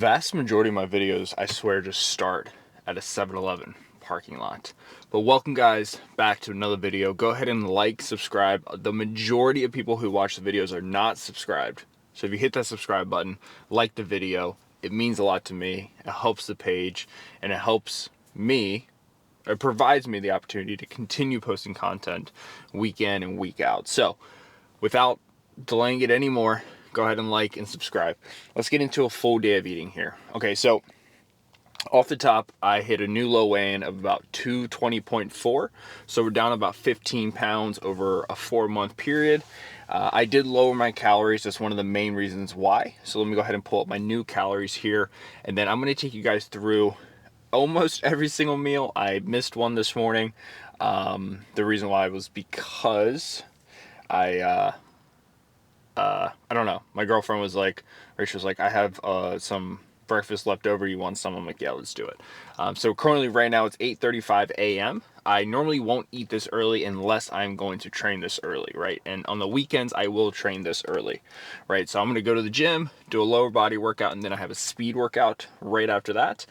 Vast majority of my videos, I swear, just start at a 7-Eleven parking lot. But welcome guys back to another video. Go ahead and like, subscribe. The majority of people who watch the videos are not subscribed. So if you hit that subscribe button, like the video, it means a lot to me. It helps the page and it helps me. It provides me the opportunity to continue posting content week in and week out. So without delaying it anymore, go ahead and like and subscribe. Let's get into a full day of eating here. Okay, so off the top, I hit a new low weigh-in of about 220.4. So we're down about 15 pounds over a 4-month period. I did lower my calories. That's one of the main reasons why. So let me go ahead and pull up my new calories here. And then I'm going to take you guys through almost every single meal. I missed one this morning. The reason why was because I don't know. My girlfriend was like, Rachel was like, I have some breakfast left over. You want some? I'm like, yeah, let's do it. So currently right now it's 8:35 a.m. I normally won't eat this early unless I'm going to train this early, right? And on the weekends, I will train this early, right? So I'm going to go to the gym, do a lower body workout, and then I have a speed workout right after that.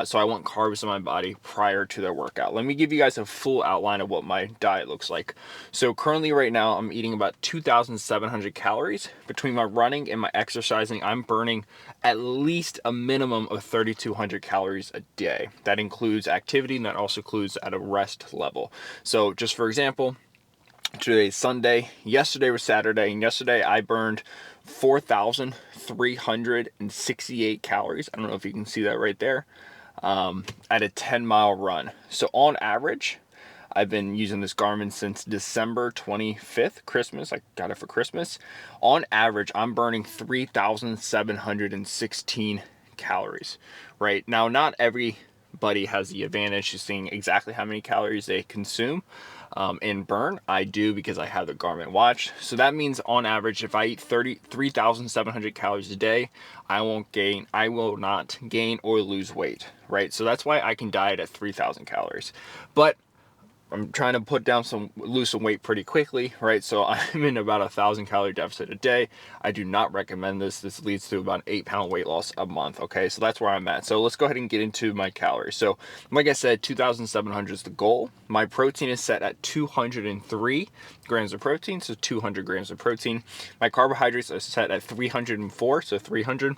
So I want carbs in my body prior to their workout. Let me give you guys a full outline of what my diet looks like. So currently right now, I'm eating about 2,700 calories. Between my running and my exercising, I'm burning at least a minimum of 3,200 calories a day. That includes activity, and that also includes at a rest level. So just for example, today's Sunday, yesterday was Saturday, and yesterday I burned 4,368 calories. I don't know if you can see that right there, at a 10-mile run. So on average, I've been using this Garmin since December 25th, Christmas. I got it for Christmas. On average, I'm burning 3,716 calories, right? Now, not everybody has the advantage of seeing exactly how many calories they consume and burn. I do because I have the Garmin watch. So that means on average, if I eat 3,700 calories a day, I will not gain or lose weight, right? So that's why I can diet at 3,000 calories. But I'm trying to lose some weight pretty quickly, right? So I'm in about 1,000 calorie deficit a day. I do not recommend this. This leads to about an 8-pound weight loss a month, okay? So that's where I'm at. So let's go ahead and get into my calories. So like I said, 2,700 is the goal. My protein is set at 203 grams of protein, so 200 grams of protein. My carbohydrates are set at 304, so 300.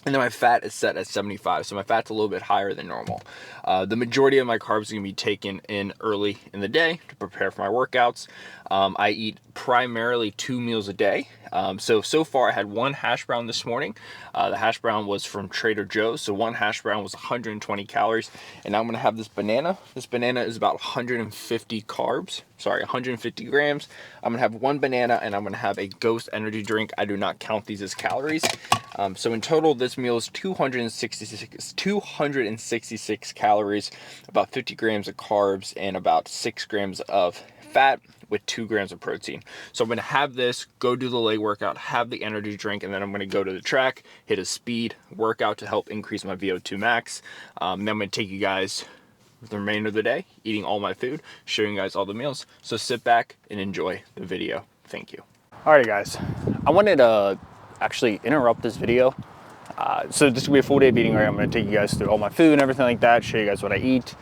And then my fat is set at 75, so my fat's a little bit higher than normal. The majority of my carbs are going to be taken in early in the day to prepare for my workouts. I eat primarily 2 meals a day. So far I had one hash brown this morning. The hash brown was from Trader Joe's, so one hash brown was 120 calories. And now I'm going to have this banana. This banana is about 150 grams. I'm going to have one banana, and I'm going to have a Ghost energy drink. I do not count these as calories. So in total, this meal is 266 calories, about 50 grams of carbs, and about 6 grams of fat with 2 grams of protein. So I'm going to have this, go do the leg workout, have the energy drink, and then I'm going to go to the track, hit a speed workout to help increase my VO2 max. Then I'm going to take you guys the remainder of the day, eating all my food, showing you guys all the meals. So sit back and enjoy the video. Thank you. Alrighty guys, I wanted to actually interrupt this video. So this will be a full day of eating, right? I'm going to take you guys through all my food and everything like that, show you guys what I eat.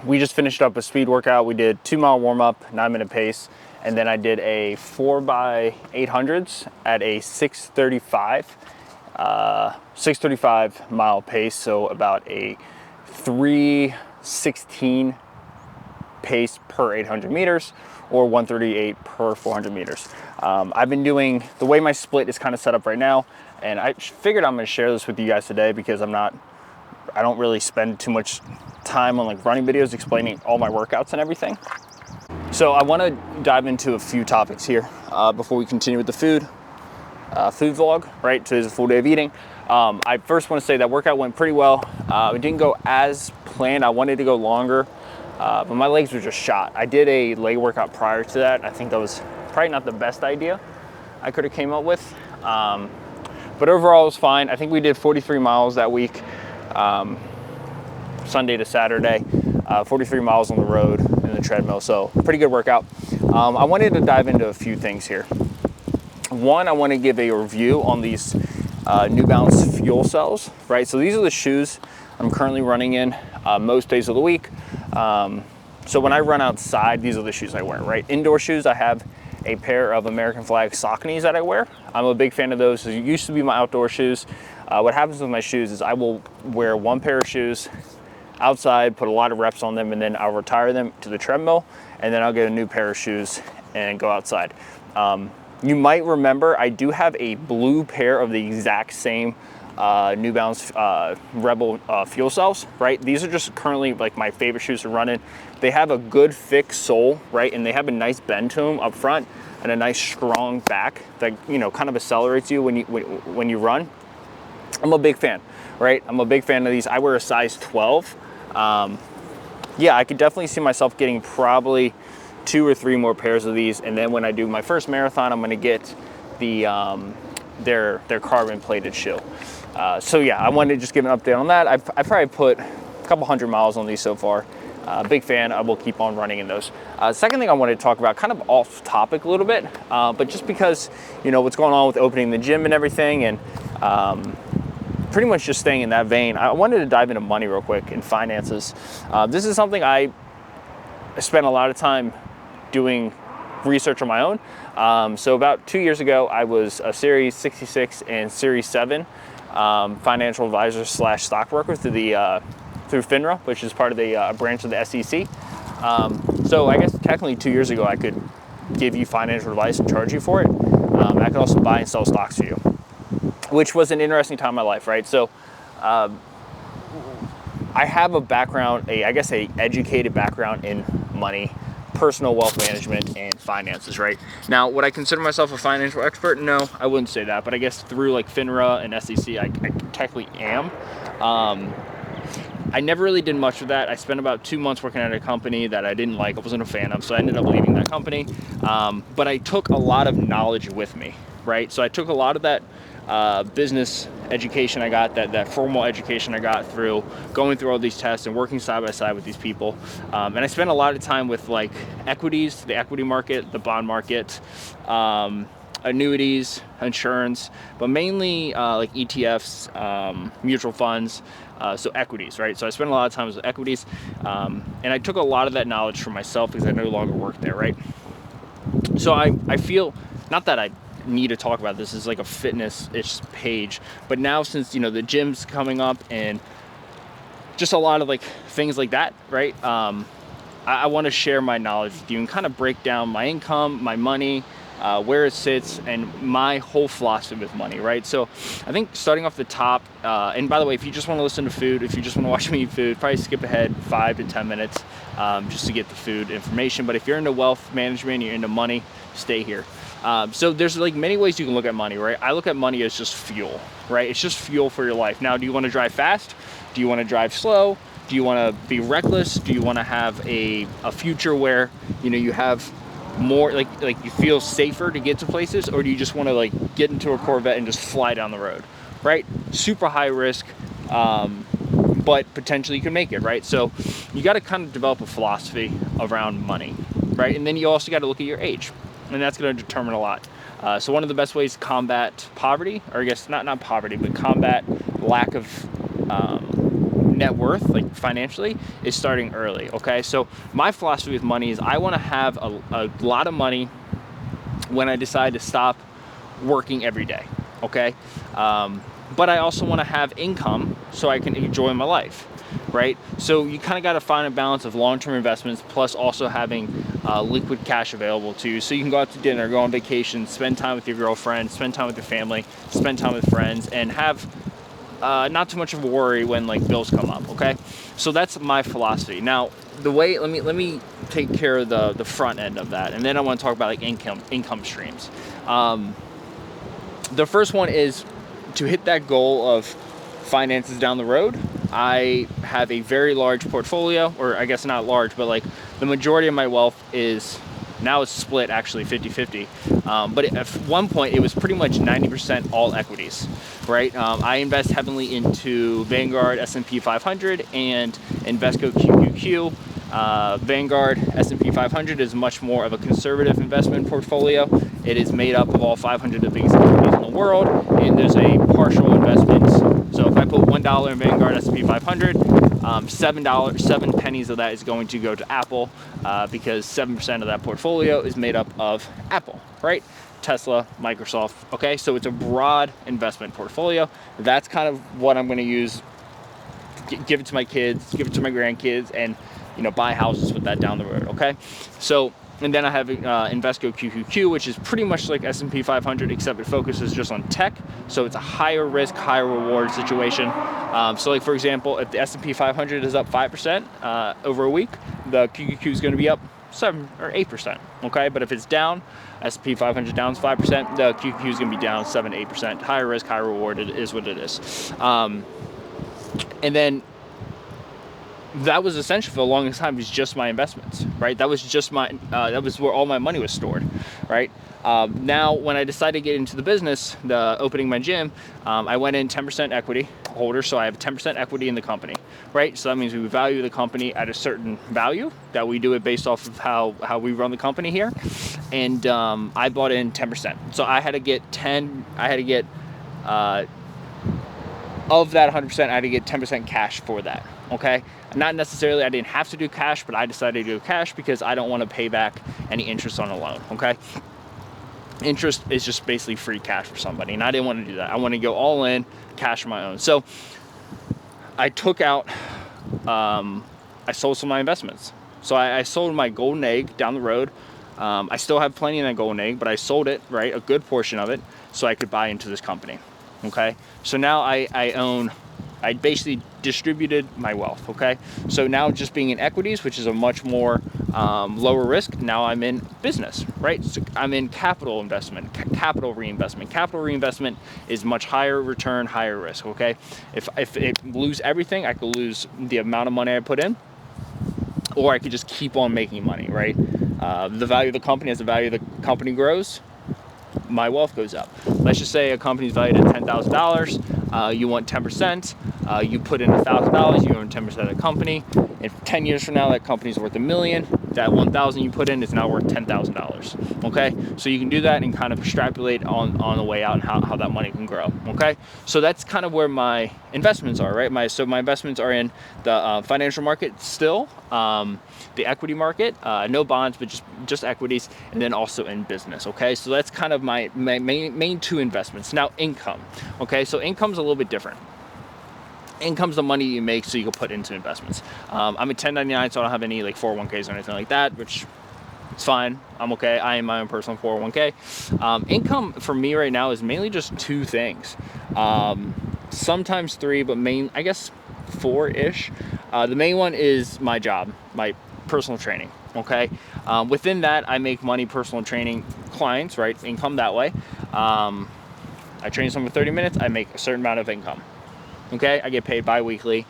We just finished up a speed workout. We did 2-mile warm-up, 9-minute pace, and then I did a 4x800s at a 635 mile pace, so about a 316 pace per 800 meters or 138 per 400 meters. I've been doing, the way my split is kind of set up right now, and I figured I'm going to share this with you guys today because I don't really spend too much time on like running videos explaining all my workouts and everything. So I want to dive into a few topics here before we continue with the food vlog, right? Today's a full day of eating. I first want to say that workout went pretty well. It didn't go as planned. I wanted to go longer, but my legs were just shot. I did a leg workout prior to that. I think that was probably not the best idea I could have came up with. But overall it was fine. I think we did 43 miles that week, Sunday to Saturday, 43 miles on the road in the treadmill. So pretty good workout. I wanted to dive into a few things here. One, I want to give a review on these New Balance Fuel Cells, right? So these are the shoes I'm currently running in most days of the week. So when I run outside, these are the shoes I wear, right? Indoor shoes, I have a pair of American Flag Sauconys that I wear. I'm a big fan of those. It used to be my outdoor shoes. What happens with my shoes is I will wear one pair of shoes outside, put a lot of reps on them, and then I'll retire them to the treadmill, and then I'll get a new pair of shoes and go outside. You might remember I do have a blue pair of the exact same New Balance Rebel Fuel Cells, right? These are just currently like my favorite shoes to run in. They have a good thick sole, right? And they have a nice bend to them up front and a nice strong back that, you know, kind of accelerates you when you run. I'm a big fan, right? I'm a big fan of these. I wear a size 12. Yeah, I could definitely see myself getting probably 2 or 3 more pairs of these. And then when I do my first marathon, I'm gonna get the their carbon plated shoe. So yeah, I wanted to just give an update on that. I've probably put a couple hundred miles on these so far. Big fan. I will keep on running in those. Second thing I wanted to talk about, kind of off topic a little bit, but just because, you know, what's going on with opening the gym and everything, and pretty much just staying in that vein, I wanted to dive into money real quick and finances. This is something I spent a lot of time doing research on my own. So about 2 years ago, I was a Series 66 and Series 7 financial advisor / stockbroker through FINRA, which is part of the branch of the SEC. So I guess technically 2 years ago, I could give you financial advice and charge you for it. I could also buy and sell stocks for you, which was an interesting time in my life, right? So I have a background, I guess a educated background in money, personal wealth management, and finances, right? Now, would I consider myself a financial expert? No, I wouldn't say that, but I guess through like FINRA and SEC, I technically am. I never really did much of that. I spent about 2 months working at a company that I didn't like, I wasn't a fan of, so I ended up leaving that company. But I took a lot of knowledge with me, right? So I took a lot of that business education I got, that formal education I got through going through all these tests and working side by side with these people. And I spent a lot of time with like equities, the equity market, the bond market, annuities, insurance, but mainly like ETFs, mutual funds, so equities, right? So I spent a lot of time with equities, and I took a lot of that knowledge for myself because I no longer work there, right? So I feel, not that I need to talk about this is like a fitness-ish page, but now since, you know, the gym's coming up and just a lot of like things like that, right? I want to share my knowledge with you and kind of break down my income, my money, where it sits, and my whole philosophy with money, right? So I think starting off the top, and by the way, if you just want to listen to food, if you just want to watch me eat food, probably skip ahead 5 to 10 minutes just to get the food information. But if you're into wealth management, you're into money, stay here. So there's like many ways you can look at money, right? I look at money as just fuel, right? It's just fuel for your life. Now, do you want to drive fast? Do you want to drive slow? Do you want to be reckless? Do you want to have a future where, you know, you have more, like you feel safer to get to places? Or do you just want to like get into a Corvette and just fly down the road, right? Super high risk, but potentially you can make it, right? So you got to kind of develop a philosophy around money, right? And then you also got to look at your age, and that's going to determine a lot. So one of the best ways to combat poverty, or I guess not poverty, but combat lack of net worth, like financially, is starting early, okay? So my philosophy with money is I want to have a lot of money when I decide to stop working every day, okay? But I also want to have income so I can enjoy my life, right? So you kind of got to find a balance of long-term investments plus also having liquid cash available to you, so you can go out to dinner, go on vacation, spend time with your girlfriend, spend time with your family, spend time with friends, and have not too much of a worry when like bills come up, okay? So that's my philosophy. Now, the way, let me take care of the front end of that, and then I want to talk about like income streams. The first one is to hit that goal of finances down the road. I have a very large portfolio, or I guess not large, but like the majority of my wealth is, now it's split actually 50-50. But at one point it was pretty much 90% all equities, right? I invest heavily into Vanguard, S&P 500, and Invesco QQQ. Vanguard S&P 500 is much more of a conservative investment portfolio. It is made up of all 500 of the biggest companies in the world, and there's a partial investment. So if I put $1 in Vanguard S&P 500, 7 pennies of that is going to go to Apple, because 7% of that portfolio is made up of Apple, right? Tesla, Microsoft. Okay, so it's a broad investment portfolio. That's kind of what I'm going to use. Give it to my kids, give it to my grandkids, and buy houses with that down the road. Okay, so and then I have Invesco QQQ, which is pretty much like S&P 500, except it focuses just on tech. So it's a higher risk, higher reward situation. So like for example, if the S&P 500 is up 5% over a week, the QQQ is going to be up 7 or 8%. Okay, but if it's down, S&P 500 down 5%, the QQQ is going to be down 7, 8%. Higher risk, higher reward. It is what it is. And then that was essentially for the longest time was just my investments, right? That was just my, that was where all my money was stored, right? Now, when I decided to get into the business, opening my gym, I went in 10% equity holder, so I have 10% equity in the company, right? So that means we value the company at a certain value, that we do it based off of how we run the company here, and I bought in 10%. So I had to get of that 100%, I had to get 10% cash for that, okay? Not necessarily, I didn't have to do cash, but I decided to do cash because I don't want to pay back any interest on a loan, okay? Interest is just basically free cash for somebody, and I didn't want to do that. I want to go all in, cash of my own. So I took out, I sold some of my investments. So I sold my golden egg down the road. I still have plenty in that golden egg, but I sold it, right, a good portion of it, so I could buy into this company. Okay, so now I basically distributed my wealth. Okay, so now just being in equities, which is a much more lower risk, now I'm in business, right? So I'm in capital investment, capital reinvestment. Capital reinvestment is much higher return, higher risk. Okay, if it lose everything, I could lose the amount of money I put in, or I could just keep on making money, right? The value of the company, as the value of the company grows, my wealth goes up. Let's just say a company's valued at $10,000. You want 10%. You put in $1,000. You own 10% of the company. If 10 years from now that company's worth $1 million, that $1,000 you put in is now worth $10,000. Okay, so you can do that and kind of extrapolate on the way out and how that money can grow. Okay, so that's kind of where my investments are, right? So my investments are in the financial market still, the equity market, no bonds, but just equities, and then also in business. Okay, so that's kind of my main two investments. Now income. Okay, so income's a little bit different. Income's the money you make so you can put into investments. I'm a 1099, so I don't have any like 401ks or anything like that, which it's fine. I'm okay. I am my own personal 401k. Income for me right now is mainly just two things. Sometimes three, but I guess four-ish. The main one is my job, my personal training. Okay. Within that, I make money personal training clients, right? Income that way. I train someone for 30 minutes. I make a certain amount of income. Okay, I get paid bi-weekly.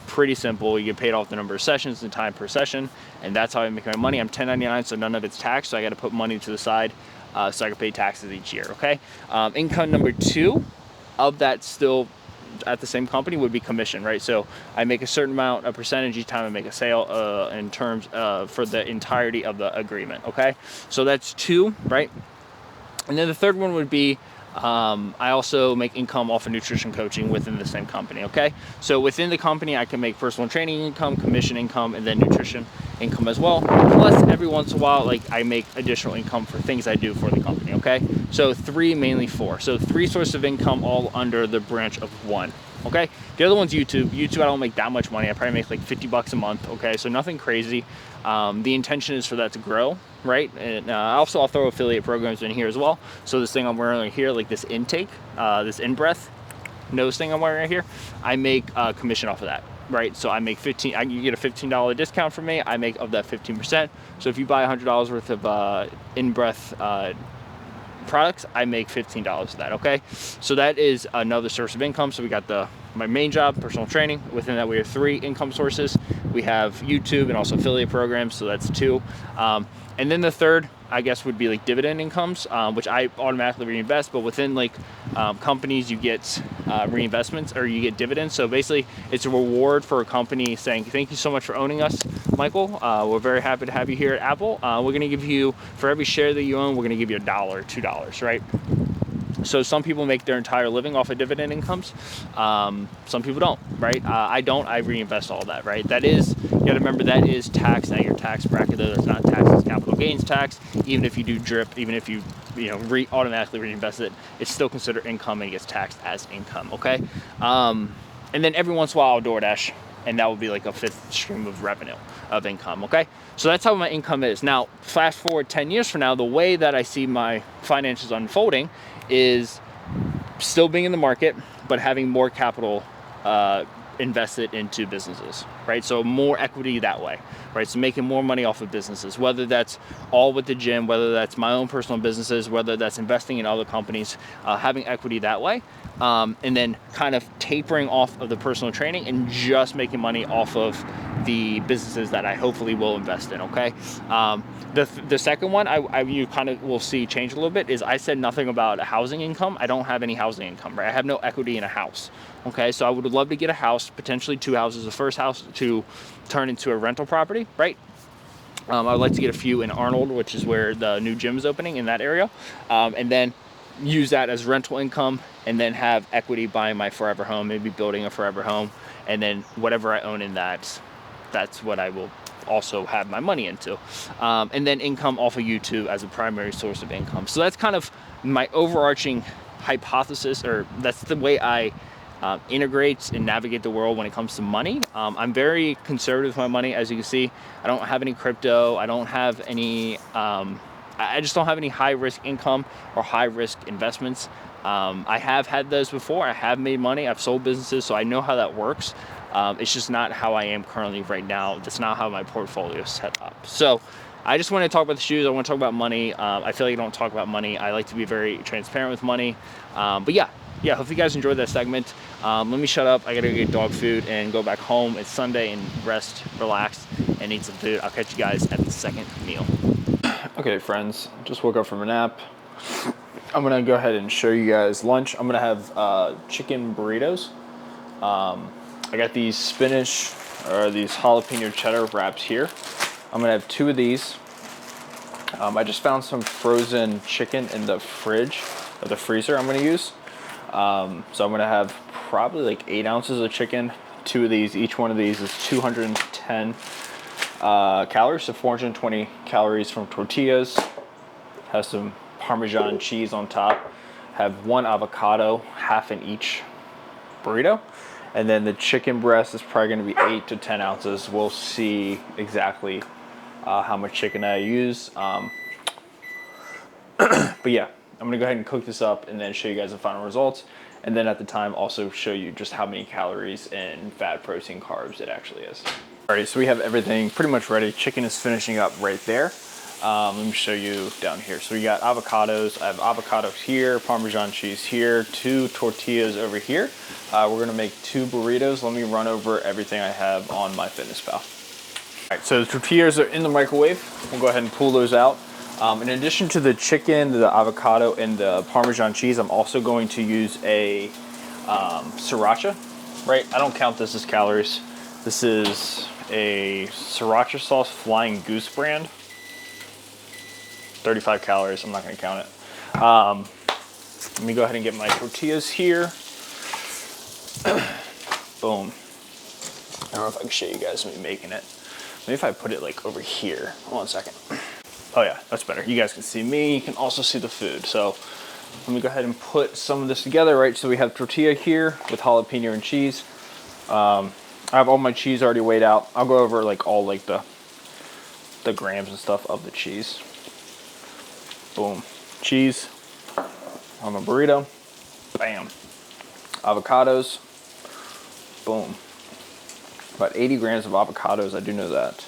Pretty simple. You get paid off the number of sessions and time per session, and that's how I make my money. I'm 1099, so none of it's taxed, so I got to put money to the side so I can pay taxes each year. Okay, income number two of that still at the same company would be commission, right? So I make a certain amount, a percentage each time I make a sale in terms for the entirety of the agreement. Okay, so that's two, right? And then the third one would be I also make income off of nutrition coaching within the same company. Okay, so within the company I can make personal training income, commission income, and then nutrition income as well. Plus every once in a while, like, I make additional income for things I do for the company. Okay, so three, mainly four. So three sources of income all under the branch of one. Okay, the other one's YouTube. YouTube, I don't make that much money. I probably make like $50 a month. Okay, so nothing crazy. The intention is for that to grow, right? And also I'll throw affiliate programs in here as well. So this thing I'm wearing right here, like this intake, this in-breath nose thing I'm wearing right here, I make commission off of that, right? So I make you get a $15 discount from me. I make of that 15%. So if you buy $100 worth of in-breath products, I make $15 of that. Okay, so that is another source of income. So we got my main job, personal training. Within that, we have three income sources. We have YouTube and also affiliate programs, so that's two. And then the third, I guess, would be like dividend incomes, which I automatically reinvest. But within like companies, you get reinvestments, or you get dividends. So basically, it's a reward for a company saying, "Thank you so much for owning us. Michael. We're very happy to have you here at Apple. We're going to give you, for every share that you own, we're going to give you $1, $2, right? So some people make their entire living off of dividend incomes. Some people don't, right? I don't. I reinvest all that, right? That is, you got to remember, that is taxed at your tax bracket. Though it's not taxed as capital gains tax. Even if you do drip, even if you automatically reinvest it, it's still considered income and it gets taxed as income. Okay. And then every once in a while I'll DoorDash, and that would be like a 5th stream of revenue of income. Okay. So that's how my income is. Now, fast forward 10 years from now, the way that I see my finances unfolding is still being in the market, but having more capital invested into businesses, right? So more equity that way, right? So making more money off of businesses, whether that's all with the gym, whether that's my own personal businesses, whether that's investing in other companies, having equity that way. And then kind of tapering off of the personal training and just making money off of the businesses that I hopefully will invest in, okay? The second one you kind of will see change a little bit is I said nothing about a housing income. I don't have any housing income, right? I have no equity in a house, okay? So I would love to get a house, potentially 2 houses. The first house to turn into a rental property, right? I would like to get a few in Arnold, which is where the new gym is opening in that area. And then use that as rental income, and then have equity buying my forever home, maybe building a forever home, and then whatever I own in that's what I will also have my money into. And then income off of YouTube as a primary source of income. So that's kind of my overarching hypothesis, or that's the way I integrate and navigate the world when it comes to money. I'm very conservative with my money. As you can see, I don't have any crypto. I don't have any, I just don't have any high risk income or high risk investments. I have had those before. I have made money. I've sold businesses, so I know how that works. It's just not how I am currently right now. That's not how my portfolio is set up. So I just want to talk about the shoes. I want to talk about money. I feel like I don't talk about money. I like to be very transparent with money. But yeah, hopefully you guys enjoyed that segment. Let me shut up. I got to get dog food and go back home. It's Sunday, and rest, relax, and eat some food. I'll catch you guys at the second meal. Okay, friends, just woke up from a nap. I'm gonna go ahead and show you guys lunch. I'm gonna have chicken burritos. I got these spinach, or these jalapeno cheddar wraps here. I'm gonna have 2 of these. I just found some frozen chicken in the fridge, or the freezer I'm gonna use. So I'm gonna have probably like 8 ounces of chicken, 2 of these. Each one of these is 210 calories, so 420 calories from tortillas. Has some Parmesan cheese on top. Have 1 avocado, half in each burrito. And then the chicken breast is probably going to be 8 to 10 ounces. We'll see exactly how much chicken I use. But yeah, I'm going to go ahead and cook this up and then show you guys the final results. And then at the time also show you just how many calories and fat, protein, carbs it actually is. All right, so we have everything pretty much ready. Chicken is finishing up right there. Let me show you down here. So we got avocados. I have avocados here, Parmesan cheese here, 2 tortillas over here. We're gonna make 2 burritos. Let me run over everything I have on MyFitnessPal. All right, so the tortillas are in the microwave. We'll go ahead and pull those out. In addition to the chicken, the avocado, and the Parmesan cheese, I'm also going to use a sriracha, right? I don't count this as calories. This is a sriracha sauce Flying Goose brand. 35 calories, I'm not gonna count it. Let me go ahead and get my tortillas here. Boom. I don't know if I can show you guys me making it. Maybe if I put it like over here. Hold on a second. Oh yeah, that's better. You guys can see me, you can also see the food. So let me go ahead and put some of this together, right? So we have tortilla here with jalapeno and cheese. I have all my cheese already weighed out. I'll go over like all like the grams and stuff of the cheese. Boom. Cheese on the burrito. Bam. Avocados. Boom. About 80 grams of avocados, I do know that.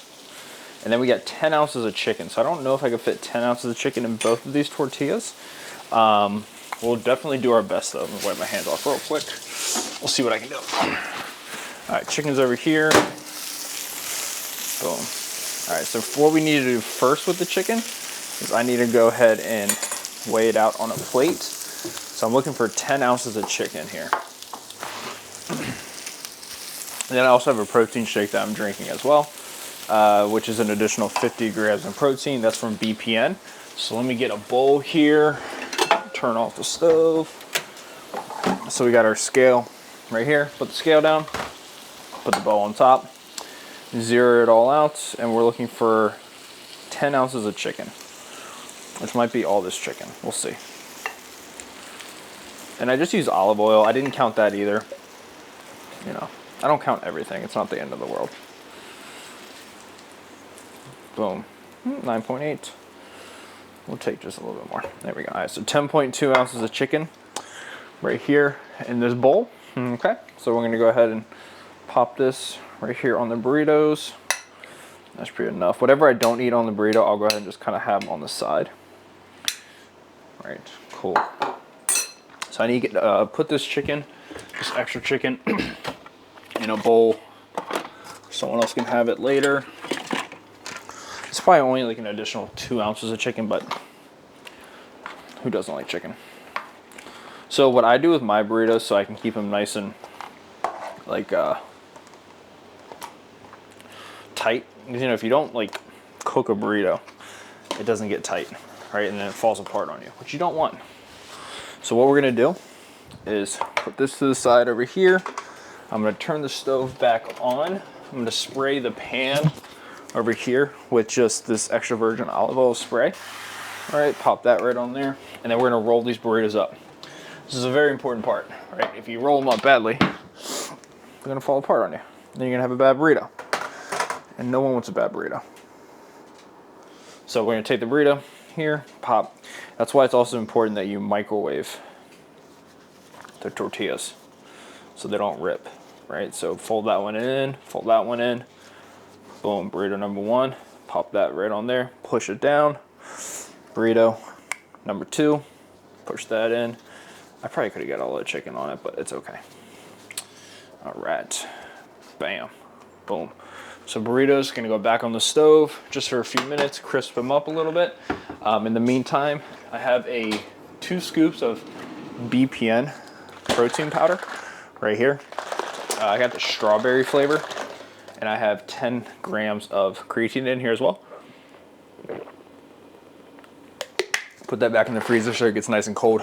And then we got 10 ounces of chicken. So I don't know if I can fit 10 ounces of chicken in both of these tortillas. We'll definitely do our best though. I'm gonna wipe my hands off real quick. We'll see what I can do. All right, chicken's over here. Boom. All right, so what we need to do first with the chicken is I need to go ahead and weigh it out on a plate. So I'm looking for 10 ounces of chicken here. And then I also have a protein shake that I'm drinking as well. which is an additional 50 grams of protein. That's from BPN. So let me get a bowl here, turn off the stove. So we got our scale right here. Put the scale down, put the bowl on top, zero it all out, and we're looking for 10 ounces of chicken, which might be all this chicken. We'll see. And I just use olive oil. I didn't count that either. You know, I don't count everything. It's not the end of the world. Boom. 9.8. We'll take just a little bit more. There we go. All right, so 10.2 ounces of chicken right here in this bowl. Okay, so we're gonna go ahead and pop this right here on the burritos. That's pretty enough. Whatever I don't eat on the burrito, I'll go ahead and just kind of have on the side. All right, cool. So I need to get, put this chicken, this extra chicken, in a bowl. Someone else can have it later. It's probably only like an additional 2 ounces of chicken, but who doesn't like chicken? So what I do with my burritos, so I can keep them nice and like tight, because you know, if you don't like cook a burrito, it doesn't get tight, right? And then it falls apart on you, which you don't want. So what we're gonna do is put this to the side over here. I'm gonna turn the stove back on. I'm gonna spray the pan over here with just this extra virgin olive oil spray. All right, pop that right on there. And then we're gonna roll these burritos up. This is a very important part, right? If you roll them up badly, they're gonna fall apart on you. Then you're gonna have a bad burrito. And no one wants a bad burrito. So we're gonna take the burrito here, pop. That's why it's also important that you microwave the tortillas so they don't rip, right? So fold that one in, fold that one in. Boom, burrito number one, pop that right on there, push it down. Burrito number two, push that in. I probably could have got all the chicken on it, but it's okay. All right, bam, boom. So burritos gonna go back on the stove just for a few minutes, crisp them up a little bit. In the meantime, I have 2 scoops of BPN protein powder right here. I got the strawberry flavor, and I have 10 grams of creatine in here as well. Put that back in the freezer so it gets nice and cold.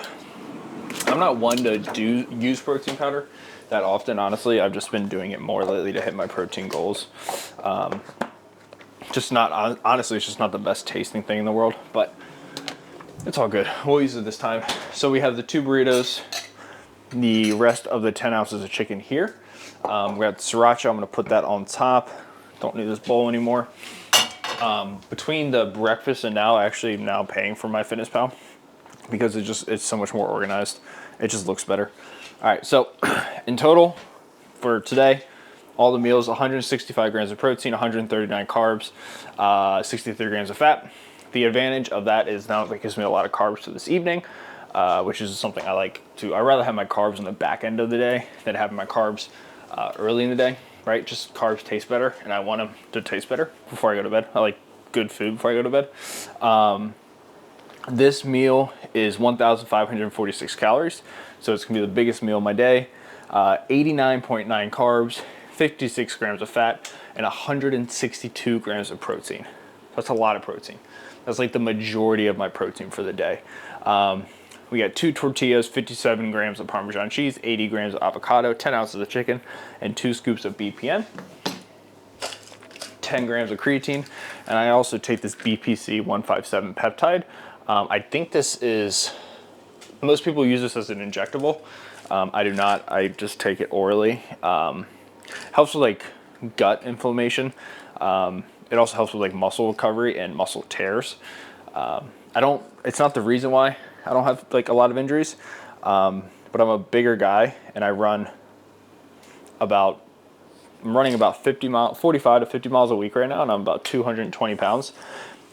I'm not one to use protein powder that often, honestly. I've just been doing it more lately to hit my protein goals. Just not, honestly, it's just not the best tasting thing in the world, but it's all good. We'll use it this time. So we have the 2 burritos, the rest of the 10 ounces of chicken here. We got sriracha. I'm gonna put that on top. Don't need this bowl anymore. Between the breakfast and now, actually now paying for MyFitnessPal because it's so much more organized. It just looks better. All right, so in total for today, all the meals, 165 grams of protein, 139 carbs, 63 grams of fat. The advantage of that is now it gives me a lot of carbs for this evening, which is something I like to. I'd rather have my carbs on the back end of the day than having my carbs early in the day, right? Just carbs taste better, and I want them to taste better before I go to bed. I like good food before I go to bed. This meal is 1,546 calories, so it's gonna be the biggest meal of my day. 89.9 carbs, 56 grams of fat, and 162 grams of protein. That's a lot of protein. That's like the majority of my protein for the day. We got 2 tortillas, 57 grams of Parmesan cheese, 80 grams of avocado, 10 ounces of chicken, and 2 scoops of BPN, 10 grams of creatine, and I also take this BPC 157 peptide. I think this is, most people use this as an injectable. I do not, I just take it orally. Helps with like gut inflammation. It also helps with like muscle recovery and muscle tears. It's not the reason why I don't have like a lot of injuries, but I'm a bigger guy and I'm running about 45 to 50 miles a week right now, and I'm about 220 pounds,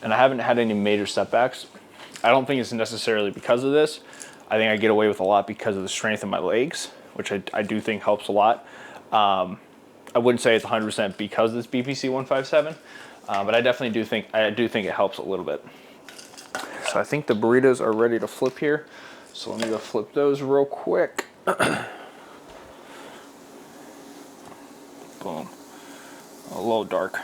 and I haven't had any major setbacks. I don't think it's necessarily because of this. I think I get away with a lot because of the strength of my legs, which I do think helps a lot. I wouldn't say it's 100% because of this BPC 157, but I definitely do think it helps a little bit. So I think the burritos are ready to flip here. So let me go flip those real quick. Boom. A little dark.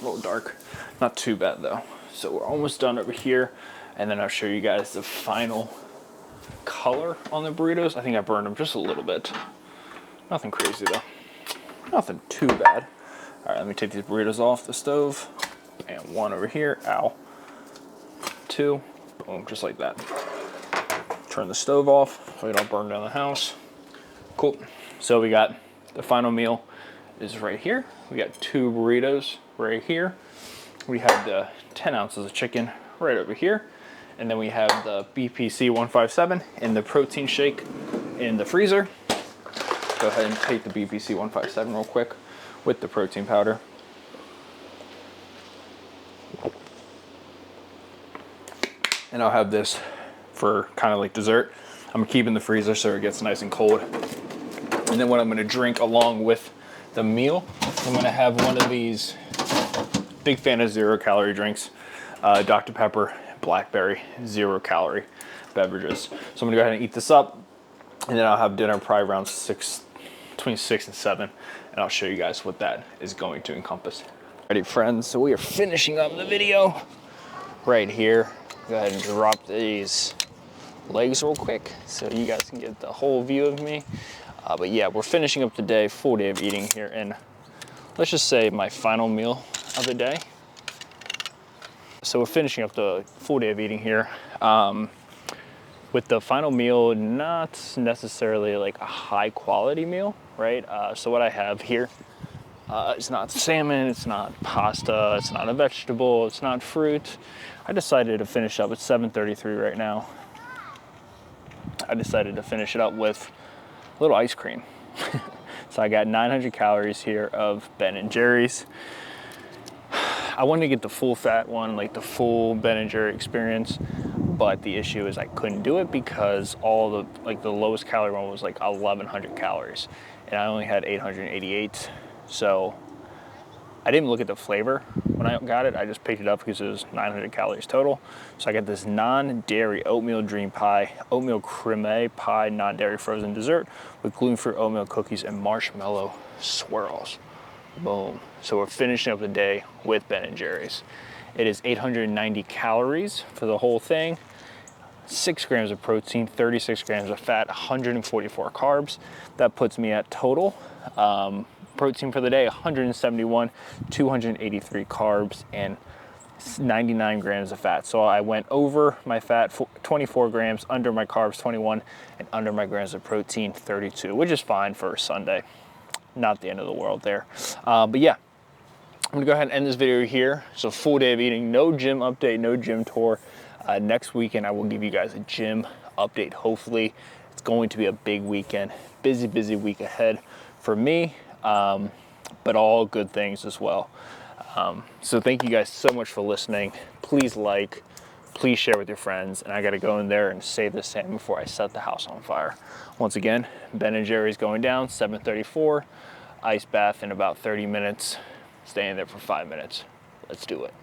A little dark. Not too bad though. So we're almost done over here, and then I'll show you guys the final color on the burritos. I think I burned them just a little bit. Nothing crazy though. Nothing too bad. All right, let me take these burritos off the stove. And one over here, ow. Two, boom, just like that. Turn the stove off so we don't burn down the house. Cool. So we got the final meal is right here. We got 2 burritos right here. We have the 10 ounces of chicken right over here. And then we have the BPC 157 and the protein shake in the freezer. Go ahead and take the BPC 157 real quick with the protein powder. And I'll have this for kind of like dessert. I'm gonna keep in the freezer so it gets nice and cold. And then what I'm gonna drink along with the meal, I'm gonna have one of these, big fan of 0-calorie drinks, Dr. Pepper, Blackberry, 0-calorie beverages. So I'm gonna go ahead and eat this up, and then I'll have dinner probably around between 6 and 7, and I'll show you guys what that is going to encompass. Alrighty friends, so we are finishing up the video right here. Go ahead and drop these legs real quick so you guys can get the whole view of me. But yeah, we're finishing up the day, full day of eating here, and let's just say my final meal of the day. So we're finishing up the full day of eating here. With the final meal, not necessarily like a high quality meal, right? So what I have here, it's not salmon, it's not pasta, it's not a vegetable, it's not fruit. I decided to finish up at 7:33 right now. I decided to finish it up with a little ice cream. So I got 900 calories here of Ben & Jerry's. I wanted to get the full fat one, like the full Ben & Jerry experience, but the issue is I couldn't do it because all the, like the lowest calorie one was like 1100 calories and I only had 888. So I didn't look at the flavor when I got it. I just picked it up because it was 900 calories total. So I got this non-dairy oatmeal dream pie, oatmeal creme pie, non-dairy frozen dessert with gluten-free oatmeal cookies and marshmallow swirls. Boom. So we're finishing up the day with Ben & Jerry's. It is 890 calories for the whole thing, 6 grams of protein, 36 grams of fat, 144 carbs. That puts me at total protein for the day, 171, 283 carbs, and 99 grams of fat. So I went over my fat 24 grams, under my carbs 21, and under my grams of protein 32, which is fine for a Sunday. Not the end of the world there. But yeah, I'm gonna go ahead and end this video here. So full day of eating, no gym update, no gym tour. Next weekend I will give you guys a gym update. Hopefully it's going to be a big weekend, busy week ahead for me, but all good things as well. So thank you guys so much for listening. Please like, please share with your friends, and I gotta go in there and save this salmon before I set the house on fire. Once again, Ben & Jerry's going down, 7:34, ice bath in about 30 minutes, staying there for 5 minutes. Let's do it.